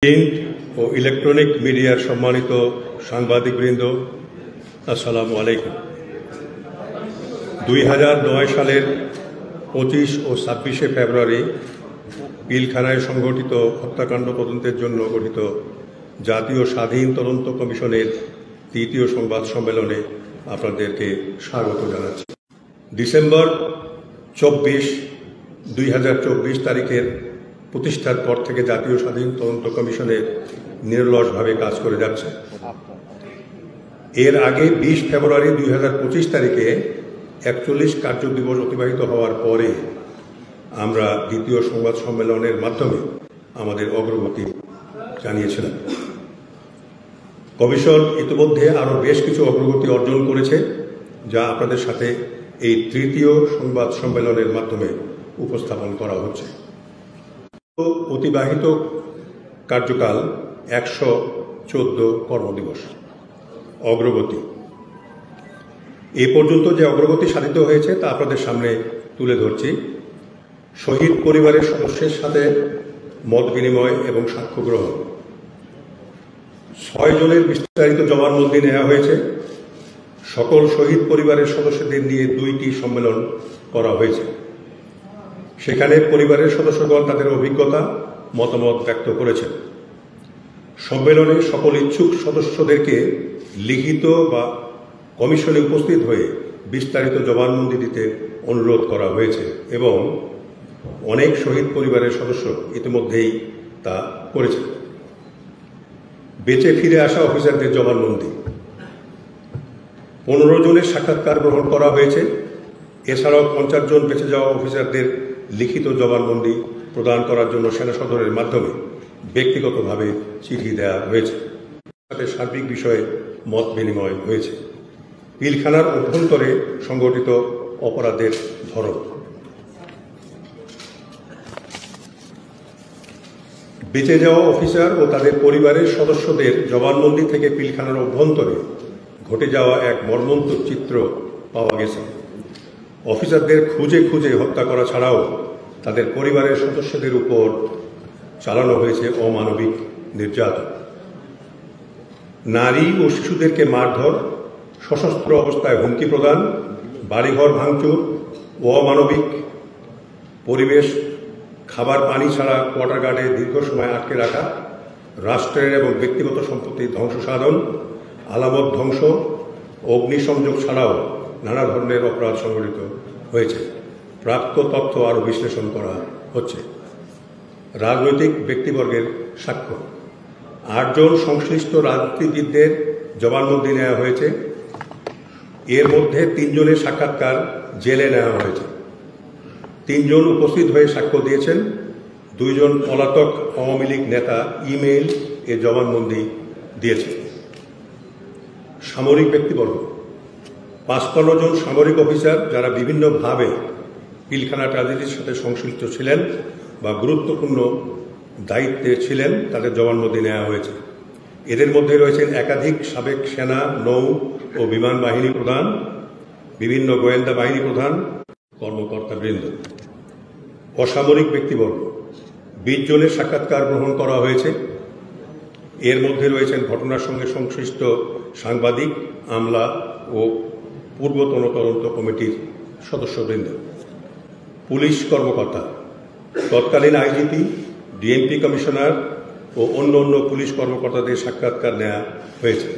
Print ও electronic মিডিয়ার সম্মানিত সাংবাদিকবৃন্দ, আসসালামু আলাইকুম। 2009 সালের 25 ও 26শে ফেব্রুয়ারি পিলখানায় সংঘটিত হত্যাকাণ্ড তদন্তের জন্য গঠিত জাতীয় স্বাধীন তদন্ত কমিশনের তৃতীয় সংবাদ সম্মেলনে আপনাদেরকে স্বাগত জানাচ্ছি। ডিসেম্বর 24, 2024 তারিখের প্রতিষ্ঠার পর থেকে জাতীয় স্বাধীন তদন্ত কমিশনের নিরলসভাবে কাজ করে যাচ্ছে। এর আগে 20 ফেব্রুয়ারি 2025 তারিখে 41 কার্যদিবস অতিবাহিত হওয়ার পরে আমরা দ্বিতীয় সংবাদ সম্মেলনের মাধ্যমে আমাদের অগ্রগতি জানিয়েছিলাম। কমিশন ইতিমধ্যে আরও বেশ কিছু অগ্রগতি অর্জন করেছে, যা আপনাদের সাথে এই তৃতীয় সংবাদ সম্মেলনের মাধ্যমে উপস্থাপন করা হচ্ছে। অতিবাহিত কার্যকাল 114 কর্মদিবস। অগ্রগতি এ পর্যন্ত যে অগ্রগতি সাধিত হয়েছে তা আপনাদের সামনে তুলে ধরছি। শহীদ পরিবারের সদস্যের সাথে মত বিনিময় এবং সাক্ষ্য গ্রহণ। 6 জনের বিস্তারিত জবানবন্দি নেওয়া হয়েছে। সকল শহীদ পরিবারের সদস্যদের নিয়ে 2টি সম্মেলন করা হয়েছে। সেখানে পরিবারের সদস্যগণ তাদের অভিজ্ঞতা মতামত ব্যক্ত করেছেন। সম্মেলনে সকল ইচ্ছুক সদস্যদেরকে লিখিত বা কমিশনে উপস্থিত হয়ে বিস্তারিত জবানবন্দি দিতে অনুরোধ করা হয়েছে এবং অনেক শহীদ পরিবারের সদস্য ইতিমধ্যেই তা করেছে। বেঁচে ফিরে আসা অফিসারদের জবানবন্দি। 15 জনের সাক্ষাৎকার গ্রহণ করা হয়েছে। এছাড়াও 50 জন বেঁচে যাওয়া অফিসারদের লিখিত জবানবন্দি প্রদান করার জন্য সেনা সদরের মাধ্যমে ব্যক্তিগতভাবে চিঠি দেওয়া হয়েছে। সাথে সার্বিক বিষয়ে মত বিনিময় হয়েছে। পিলখানার অভ্যন্তরে সংগঠিত অপরাধের ধরন। বেঁচে যাওয়া অফিসার ও তাদের পরিবারের সদস্যদের জবানবন্দি থেকে পিলখানার অভ্যন্তরে ঘটে যাওয়া এক মর্মন্তুদ চিত্র পাওয়া গেছে। অফিসারদের খুঁজে খুঁজে হত্যা করা ছাড়াও তাদের পরিবারের সদস্যদের উপর চালানো হয়েছে অমানবিক নির্যাতন। নারী ও শিশুদেরকে মারধর, সশস্ত্র অবস্থায় হুমকি প্রদান, বাড়িঘর ভাঙচুর, অমানবিক পরিবেশ, খাবার পানি ছাড়া কোয়ার্টার গার্ডে দীর্ঘ সময় আটকে রাখা, রাষ্ট্রের এবং ব্যক্তিগত সম্পত্তির ধ্বংস সাধন, আলামত ধ্বংস, অগ্নিসংযোগ ছাড়াও নানা ধরনের অপরাধ সংঘটিত হয়েছে। প্রাপ্ত তথ্য আরও বিশ্লেষণ করা হচ্ছে। রাজনৈতিক ব্যক্তিবর্গের সাক্ষ্য। 8 জন সংশ্লিষ্ট রাজনীতিবিদদের জবানবন্দি নেওয়া হয়েছে। এর মধ্যে 3 জনের সাক্ষাৎকার জেলে নেওয়া হয়েছে। 3 জন উপস্থিত হয়ে সাক্ষ্য দিয়েছেন। 2 জন পলাতক আওয়ামী লীগ নেতা ইমেইল এ জবানবন্দি দিয়েছে। সামরিক ব্যক্তিবর্গ। 55 জন সামরিক অফিসার যারা বিভিন্নভাবে পিলখানা ট্র্যাজেডির সাথে সংশ্লিষ্ট ছিলেন বা গুরুত্বপূর্ণ দায়িত্বে ছিলেন, তাদের জবানবন্দি নেওয়া হয়েছে। এদের মধ্যে রয়েছেন একাধিক সাবেক সেনা, নৌ ও বিমান বাহিনী প্রধান, বিভিন্ন গোয়েন্দা বাহিনী প্রধান, কর্মকর্তাবৃন্দ। অসামরিক ব্যক্তিবর্গ। 20 জনের সাক্ষাৎকার গ্রহণ করা হয়েছে। এর মধ্যে রয়েছেন ঘটনার সঙ্গে সংশ্লিষ্ট সাংবাদিক, আমলা ও পূর্বতন তদন্ত কমিটির সদস্যবৃন্দ। পুলিশ কর্মকর্তা, তৎকালীন আইজিপি, ডিএমপি কমিশনার ও অন্য পুলিশ কর্মকর্তাদের সাক্ষাৎকার নেওয়া হয়েছে।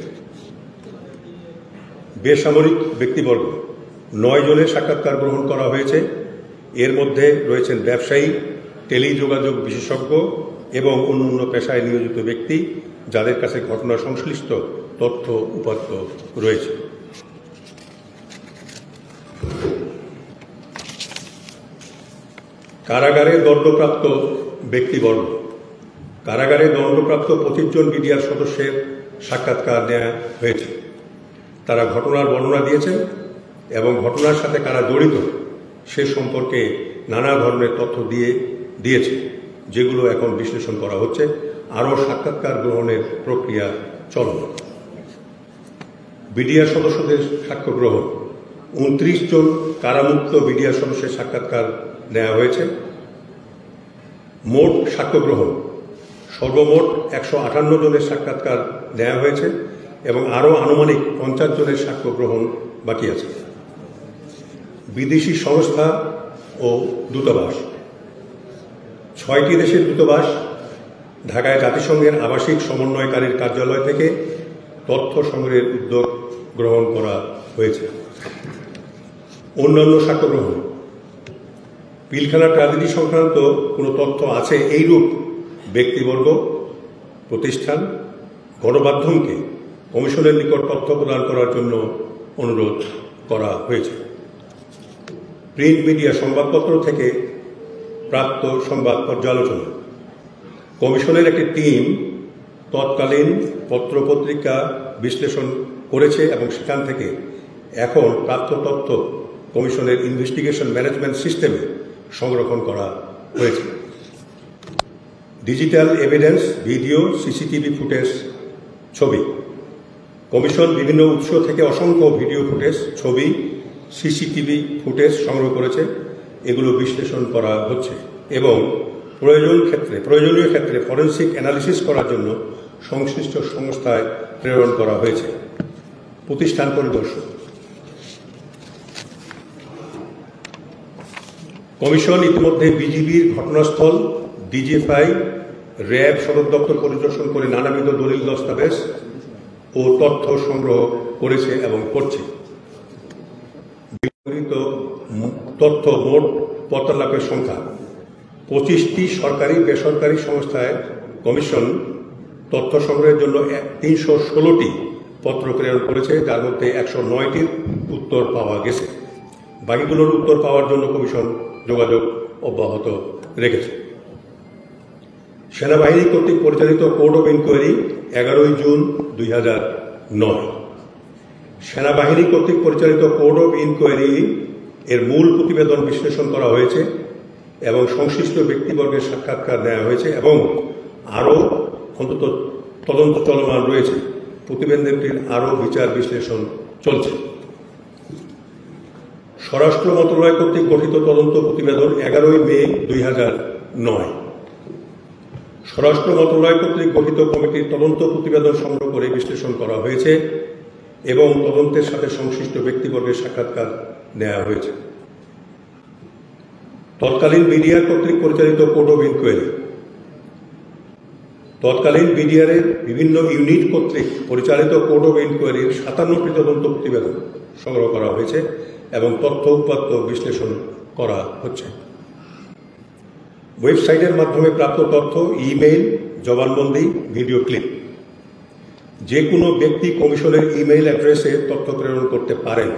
বেসামরিক ব্যক্তিবর্গ। 9 জনের সাক্ষাৎকার গ্রহণ করা হয়েছে। এর মধ্যে রয়েছেন ব্যবসায়ী, টেলিযোগাযোগ বিশেষজ্ঞ এবং অন্য পেশায় নিয়োজিত ব্যক্তি যাদের কাছে ঘটনা সংশ্লিষ্ট তথ্য উপাত্ত রয়েছে। কারাগারে দণ্ডপ্রাপ্ত ব্যক্তিবর্গ। কারাগারে দণ্ডপ্রাপ্ত 25 জন বিডিআর সদস্যের সাক্ষাৎকার নেওয়া হয়েছে। তারা ঘটনার বর্ণনা দিয়েছেন এবং ঘটনার সাথে কারা জড়িত সে সম্পর্কে নানা ধরনের তথ্য দিয়েছে, যেগুলো এখন বিশ্লেষণ করা হচ্ছে। আরও সাক্ষাৎকার গ্রহণের প্রক্রিয়া চলমান। বিডিআর সদস্যদের সাক্ষ্য গ্রহণ। 29 জন কারামুক্ত বিডিআর সদস্যের সাক্ষাৎকার নেওয়া হয়েছে। মোট সাক্ষ্য গ্রহণ সর্বমোট 158 জনের সাক্ষাৎকার নেওয়া হয়েছে এবং আরও আনুমানিক 50 জনের সাক্ষ্য গ্রহণ বাকি আছে। বিদেশি সংস্থা ও দূতাবাস, 6টি দেশের দূতাবাস ঢাকায় জাতিসংঘের আবাসিক সমন্বয়কারীর কার্যালয় থেকে তথ্য সংগ্রহের উদ্যোগ গ্রহণ করা হয়েছে। অন্যান্য সাক্ষ্য গ্রহণ, পিলখানা ট্র্যাজেডি সংক্রান্ত কোনো তথ্য আছে এইরূপ ব্যক্তিবর্গ, প্রতিষ্ঠান, গণমাধ্যমকে কমিশনের নিকট তথ্য প্রদান করার জন্য অনুরোধ করা হয়েছে। প্রিন্ট মিডিয়া, সংবাদপত্র থেকে প্রাপ্ত সংবাদ পর্যালোচনা, কমিশনের একটি টিম তৎকালীন পত্রপত্রিকা বিশ্লেষণ করেছে এবং সেখান থেকে এখন প্রাপ্ত তথ্য কমিশনের ইনভেস্টিগেশন ম্যানেজমেন্ট সিস্টেমে সংরক্ষণ করা হয়েছে। Digital evidence, video, CCTV footage, ছবি, কমিশন বিভিন্ন উৎস থেকে অসংখ্য ভিডিও ফুটেজ, ছবি, সিসিটিভি ফুটেজ সংগ্রহ করেছে। এগুলো বিশ্লেষণ করা হচ্ছে এবং প্রয়োজনীয় ক্ষেত্রে ফরেনসিক অ্যানালিসিস করার জন্য সংশ্লিষ্ট সংস্থায় প্রেরণ করা হয়েছে। প্রতিষ্ঠান পরিদর্শন, কমিশন ইতিমধ্যে বিজিবির ঘটনাস্থল, ডিজিএফআই, র্যাব সদর দপ্তর পরিদর্শন করে নানাবিধ দলিল দস্তাবেজ ও তথ্য সংগ্রহ করেছে এবং করছে। ব্যবহৃত তথ্য মোট পত্র লাভের সংখ্যা 25টি সরকারি বেসরকারি সংস্থায় কমিশন তথ্য সংগ্রহের জন্য 316টি পত্র প্রেরণ করেছে, যার মধ্যে 109টির উত্তর পাওয়া গেছে। বাকিগুলোর উত্তর পাওয়ার জন্য কমিশন যোগাযোগ অব্যাহত রেখেছে। সেনাবাহিনী কর্তৃক পরিচালিত কোড অব ইনকোয়ারি, 11 জুন 2009। সেনাবাহিনী কর্তৃক পরিচালিত কোড অব ইনকোয়ারি এর মূল প্রতিবেদন বিশ্লেষণ করা হয়েছে এবং সংশ্লিষ্ট ব্যক্তিবর্গের সাক্ষাৎকার নেওয়া হয়েছে এবং আরও অন্তত তদন্ত চলমান রয়েছে। প্রতিবেদনটির আরও বিচার বিশ্লেষণ চলছে। স্বরাষ্ট্র মন্ত্রণালয় কর্তৃক গঠিত তদন্ত প্রতিবেদন, 11 মে 2009। স্বরাষ্ট্র মন্ত্রণালয় কর্তৃক গঠিত কমিটির তদন্ত প্রতিবেদন সংগ্রহ করে বিশ্লেষণ করা হয়েছে এবং তদন্তের সাথে সংশ্লিষ্ট ব্যক্তিবর্গের সাক্ষাৎকার নেওয়া হয়েছে। তৎকালীন বিডিআর কর্তৃক পরিচালিত কোড অব ইনকোয়ারি, তৎকালীন বিডিআরের বিভিন্ন ইউনিট কর্তৃক পরিচালিত কোড অব ইনকোয়ারির 57টি তদন্ত প্রতিবেদন সংগ্রহ করা হয়েছে এবং তথ্য উপাত্ত বিশ্লেষণ করা হচ্ছে। ওয়েবসাইটের মাধ্যমে প্রাপ্ত তথ্য, ইমেইল, জবানবন্দি, ভিডিও ক্লিপ, যে কোনো ব্যক্তি কমিশনের ইমেইল অ্যাড্রেসে তথ্য প্রেরণ করতে পারেন।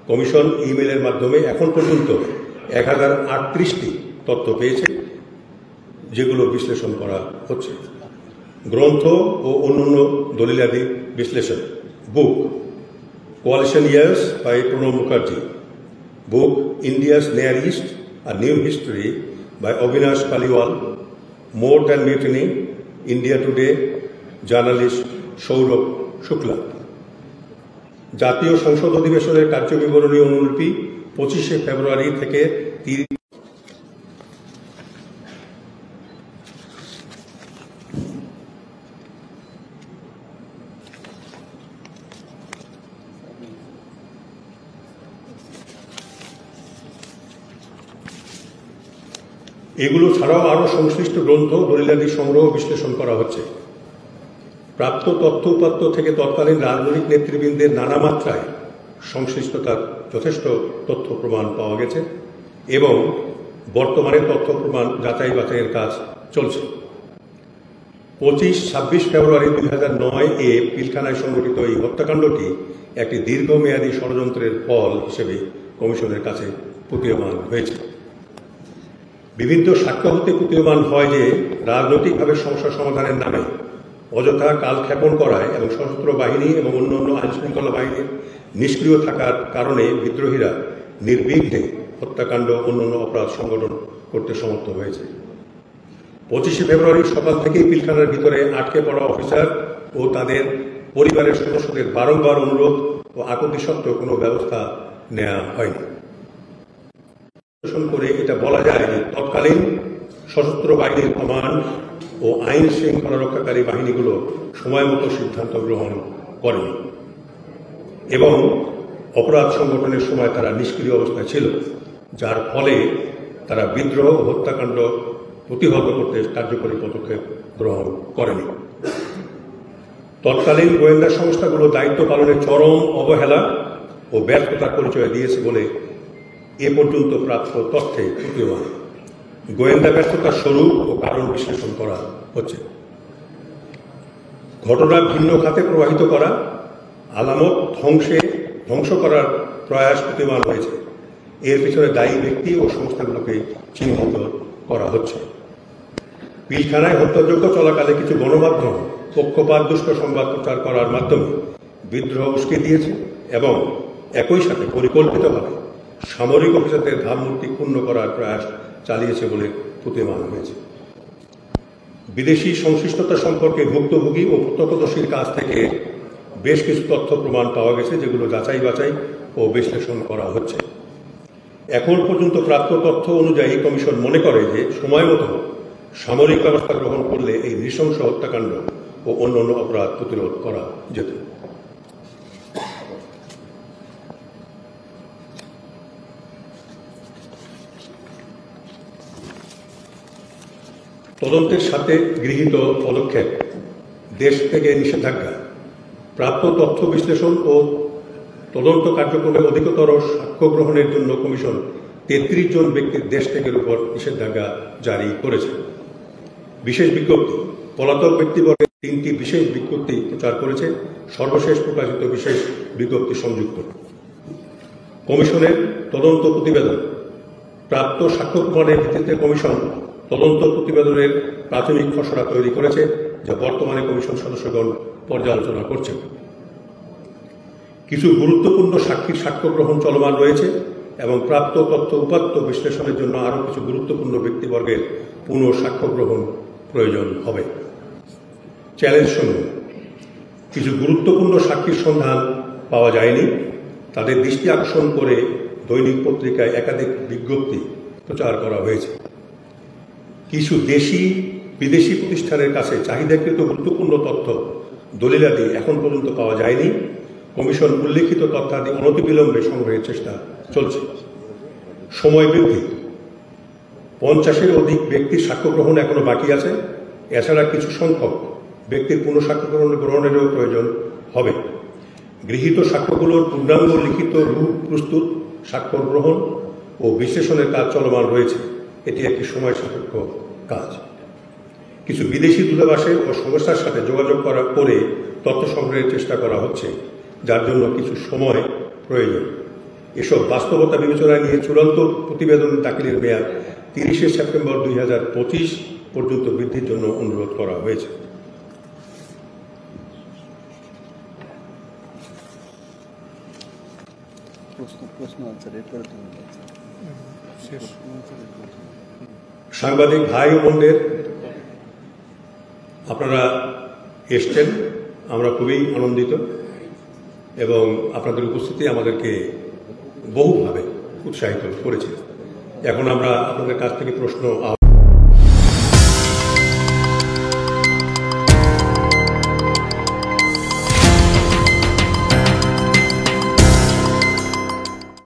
কমিশন ইমেইলের মাধ্যমে এখন পর্যন্ত 1038টি তথ্য পেয়েছে, যেগুলো বিশ্লেষণ করা হচ্ছে। গ্রন্থ ও অন্যান্য দলিলাদি বিশ্লেষণ, book coalition years by Pranab Mukherjee, book India's near east a new history by Avinash Paliwal, More Than Mutiny, India Today, journalist Saurabh Shukla. জাতীয় সংসদ অধিবেশনের কার্যবিবরণী অনুলিপি 25শে ফেব্রুয়ারি থেকে 30। এগুলো ছাড়াও আরও সংশ্লিষ্ট গ্রন্থ, দলিলাদি সংগ্রহ বিশ্লেষণ করা হচ্ছে। প্রাপ্ত তথ্য উপাত্ত থেকে তৎকালীন রাজনৈতিক নেতৃবৃন্দের নানা মাত্রায় সংশ্লিষ্টতার যথেষ্ট তথ্য প্রমাণ পাওয়া গেছে এবং বর্তমানে তথ্য প্রমাণ যাচাই বাছাইয়ের কাজ চলছে। 25-26 ফেব্রুয়ারি 2009 পিলখানায় সংঘটিত এই হত্যাকাণ্ডটি একটি দীর্ঘমেয়াদী ষড়যন্ত্রের ফল হিসেবে কমিশনের কাছে প্রতীয়মান হয়েছে। বিভিন্ন সাক্ষ্য হতে প্রতীয়মান হয় যে রাজনৈতিকভাবে সমস্যা সমাধানের নামে অযথা কালক্ষেপণ করায় এবং সশস্ত্র বাহিনী এবং অন্যান্য আইনশৃঙ্খলা বাহিনীর নিষ্ক্রিয় থাকার কারণে বিদ্রোহীরা নির্বিঘ্নে হত্যাকাণ্ড অন্যান্য অপরাধ সংগঠন করতে সমর্থ হয়েছে। 25শে ফেব্রুয়ারি সকাল থেকেই পিলখানার ভিতরে আটকে পড়া অফিসার ও তাদের পরিবারের সদস্যদের বারংবার অনুরোধ ও আকুতি সত্ত্বেও কোনো ব্যবস্থা নেওয়া হয়নি। করে এটা বলা যায় যে তৎকালীন সশস্ত্র বাহিনীর কমান্ড ও আইন শৃঙ্খলা রক্ষাকারী বাহিনীগুলো সময় মতো সিদ্ধান্ত গ্রহণ করেনি এবং অপরাধ সংগঠনের সময় তারা নিষ্ক্রিয় অবস্থায় ছিল, যার ফলে তারা বিদ্রোহ ও হত্যাকাণ্ড প্রতিহত করতে কার্যকরী পদক্ষেপ গ্রহণ করেনি। তৎকালীন গোয়েন্দা সংস্থাগুলো দায়িত্ব পালনের চরম অবহেলা ও ব্যর্থতার পরিচয় দিয়েছে বলে এ পর্যন্ত প্রাপ্ত তথ্যে প্রতীয়মান। গোয়েন্দা ব্যর্থতার স্বরূপ ও কারণ বিশ্লেষণ করা হচ্ছে। ঘটনা ভিন্ন খাতে প্রবাহিত করা, আলামত ধ্বংস করার প্রয়াস প্রতীয়মান হয়েছে। এর পিছনে দায়ী ব্যক্তি ও সংস্থাগুলোকে চিহ্নিত করা হচ্ছে। পিলখানায় হত্যাযজ্ঞ চলাকালে কিছু গণমাধ্যম পক্ষপাতদুষ্ট সংবাদ প্রচার করার মাধ্যমে বিদ্রোহ উস্কে দিয়েছে এবং একই সাথে পরিকল্পিতভাবে সামরিক অফিসারদের ভাবমূর্তি ক্ষুণ্ণ করার প্রয়াস চালিয়েছে বলে প্রতীয়মান হয়েছে। বিদেশি সংশ্লিষ্টতা সম্পর্কে ভুক্তভোগী ও প্রত্যক্ষদর্শীর কাছ থেকে বেশ কিছু তথ্য প্রমাণ পাওয়া গেছে, যেগুলো যাচাই বাছাই ও বিশ্লেষণ করা হচ্ছে। এখন পর্যন্ত প্রাপ্ত তথ্য অনুযায়ী কমিশন মনে করে যে সময় মতো সামরিক ব্যবস্থা গ্রহণ করলে এই নৃশংস হত্যাকাণ্ড ও অন্যান্য অপরাধ প্রতিরোধ করা যেত। তদন্তের সাথে গৃহীত পদক্ষেপ, দেশ থেকে নিষেধাজ্ঞা, প্রাপ্ত তথ্য বিশ্লেষণ ও তদন্ত কার্যক্রমে অধিকতর সাক্ষ্য গ্রহণের জন্য কমিশন 33 জন ব্যক্তির দেশ ত্যাগের উপর নিষেধাজ্ঞা জারি করেছে। বিশেষ বিজ্ঞপ্তি, পলাতক ব্যক্তিবর্গের 3টি বিশেষ বিজ্ঞপ্তি প্রচার করেছে। সর্বশেষ প্রকাশিত বিশেষ বিজ্ঞপ্তি সংযুক্ত। কমিশনের তদন্ত প্রতিবেদন, প্রাপ্ত সাক্ষ্য প্রমাণের ভিত্তিতে কমিশন তদন্ত প্রতিবেদনের প্রাথমিক খসড়া তৈরি করেছে, যা বর্তমানে কমিশন সদস্যগণ পর্যালোচনা করছেন। কিছু গুরুত্বপূর্ণ সাক্ষীর সাক্ষ্য গ্রহণ চলমান রয়েছে এবং প্রাপ্ত তথ্য উপাত্ত বিশ্লেষণের জন্য আরও কিছু গুরুত্বপূর্ণ ব্যক্তিবর্গের পুনঃ সাক্ষ্য গ্রহণ প্রয়োজন হবে। চ্যালেঞ্জ সমূহ, কিছু গুরুত্বপূর্ণ সাক্ষীর সন্ধান পাওয়া যায়নি, তাদের দৃষ্টি আকর্ষণ করে দৈনিক পত্রিকায় একাধিক বিজ্ঞপ্তি প্রচার করা হয়েছে। কিছু দেশি বিদেশি প্রতিষ্ঠানের কাছে চাহিদাকৃত গুরুত্বপূর্ণ তথ্য দলিলাদি এখন পর্যন্ত পাওয়া যায়নি। কমিশন উল্লেখিত তথ্যাদি অনতিবিলম্বে সংগ্রহের চেষ্টা চলছে। সময় বৃদ্ধি, 50-এর অধিক ব্যক্তির সাক্ষ্য গ্রহণ এখনো বাকি আছে। এছাড়া কিছু সংখ্যক ব্যক্তির পুনঃসাক্ষ্য গ্রহণেরও প্রয়োজন হবে। গৃহীত সাক্ষ্যগুলোর পূর্ণাঙ্গ লিখিত রূপ প্রস্তুত, সাক্ষ্য গ্রহণ ও বিশ্লেষণের কাজ চলমান রয়েছে। এটি একটি সময় সাপেক্ষ কাজ। কিছু বিদেশি দূতাবাসের ও সংস্থার সাথে যোগাযোগ করে তথ্য সংগ্রহের চেষ্টা করা হচ্ছে, যার জন্য কিছু সময় প্রয়োজন। এসব বাস্তবতা বিবেচনায় নিয়ে চূড়ান্ত প্রতিবেদন দাখিলের মেয়াদ 30শে সেপ্টেম্বর 2025 পর্যন্ত বৃদ্ধির জন্য অনুরোধ করা হয়েছে। সাংবাদিক ভাই ও বোনদের, আপনারা এসছেন, আমরা খুবই আনন্দিত এবং আপনাদের উপস্থিতি আমাদেরকে বহুভাবে উৎসাহিত করেছে। এখন আমরা আপনাদের কাছ থেকে প্রশ্ন